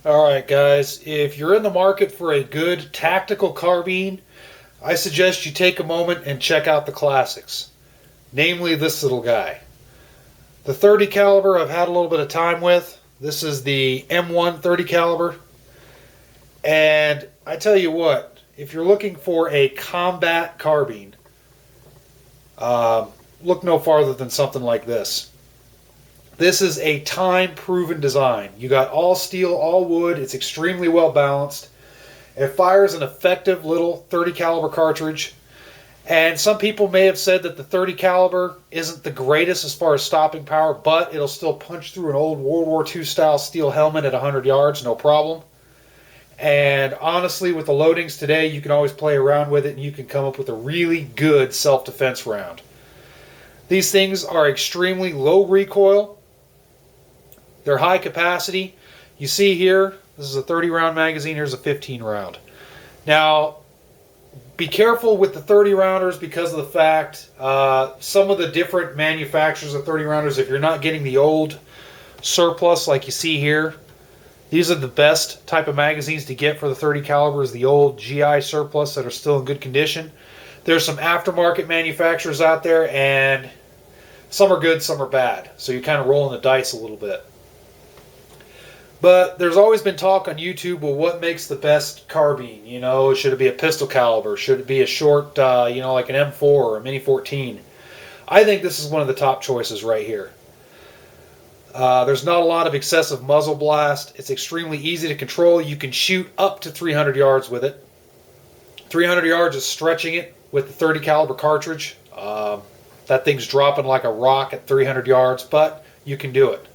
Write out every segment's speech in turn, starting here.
Alright guys, if you're in the market for a good tactical carbine, I suggest you take a moment and check out the classics. Namely this little guy. The 30 caliber I've had a little bit of time with. This is the M1 30 caliber. And I tell you what, if you're looking for a combat carbine, look no farther than something like this. This is a time-proven design. You got all steel, all wood. It's extremely well balanced. It fires an effective little 30 caliber cartridge. And some people may have said that the 30 caliber isn't the greatest as far as stopping power, but it'll still punch through an old World War II style steel helmet at 100 yards, no problem. And honestly, with the loadings today, you can always play around with it and you can come up with a really good self-defense round. These things are extremely low recoil. They're high capacity. You see here, this is a 30 round magazine, here's a 15 round. Now, be careful with the 30 rounders because of the fact some of the different manufacturers of 30 rounders, if you're not getting the old surplus like you see here, these are the best type of magazines to get for the 30 caliber is the old GI surplus that are still in good condition. There's some aftermarket manufacturers out there and some are good, some are bad. So you're kind of rolling the dice a little bit. But there's always been talk on YouTube, well, what makes the best carbine? You know, should it be a pistol caliber? Should it be a short, like an M4 or a Mini 14? I think this is one of the top choices right here. There's not a lot of excessive muzzle blast. It's extremely easy to control. You can shoot up to 300 yards with it. 300 yards is stretching it with the 30 caliber cartridge. That thing's dropping like a rock at 300 yards, but you can do it.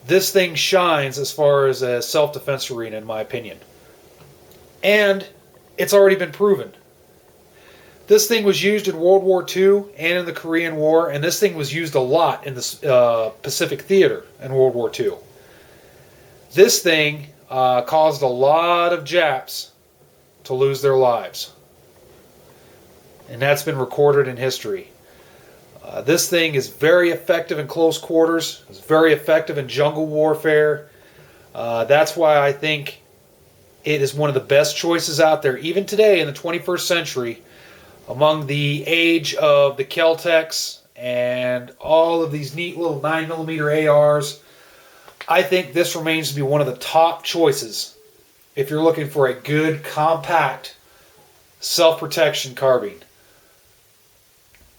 This thing shines as far as a self-defense arena, in my opinion. And it's already been proven. This thing was used in World War II and in the Korean War, and this thing was used a lot in the Pacific Theater in World War II. This thing caused a lot of Japs to lose their lives. And that's been recorded in history. This thing is very effective in close quarters. It's very effective in jungle warfare. That's why I think it is one of the best choices out there, even today in the 21st century, among the age of the Kel-Tecs and all of these neat little 9mm ARs. I think this remains to be one of the top choices if you're looking for a good, compact, self-protection carbine.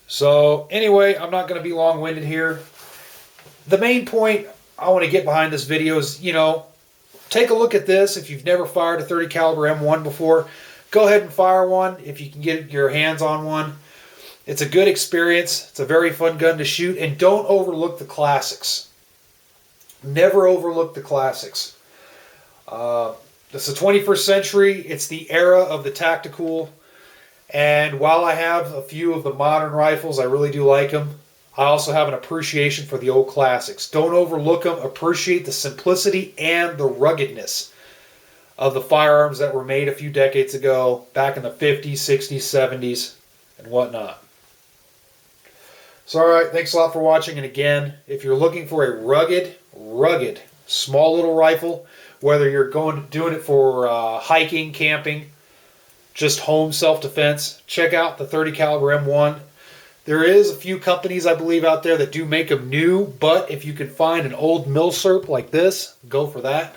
So anyway, I'm not going to be long-winded here. The main point I want to get behind this video is, take a look at this. If you've never fired a 30 caliber M1 before, go ahead and fire one if you can get your hands on one. It's a good experience. It's a very fun gun to shoot, and don't overlook the classics. Never overlook the classics. It's the 21st century. It's the era of the tactical. And while I have a few of the modern rifles, I really do like them, I also have an appreciation for the old classics. Don't overlook them. Appreciate the simplicity and the ruggedness of the firearms that were made a few decades ago, back in the 50s, 60s, 70s, and whatnot. So, alright, thanks a lot for watching. And again, if you're looking for a rugged, small little rifle, whether you're doing it for hiking, camping, just home self-defense, check out the 30 caliber M1. There is a few companies, I believe, out there that do make them new, but if you can find an old milsurp like this, go for that.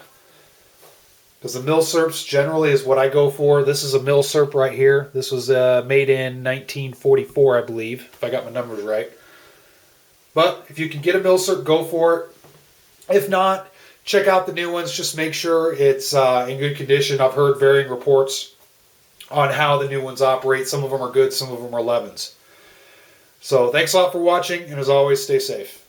Because the milsurps generally is what I go for. This is a milsurp right here. This was made in 1944, I believe, if I got my numbers right. But if you can get a milsurp, go for it. If not, check out the new ones. Just make sure it's in good condition. I've heard varying reports on how the new ones operate. Some of them are good, some of them are lemons. So thanks a lot for watching, and as always, stay safe.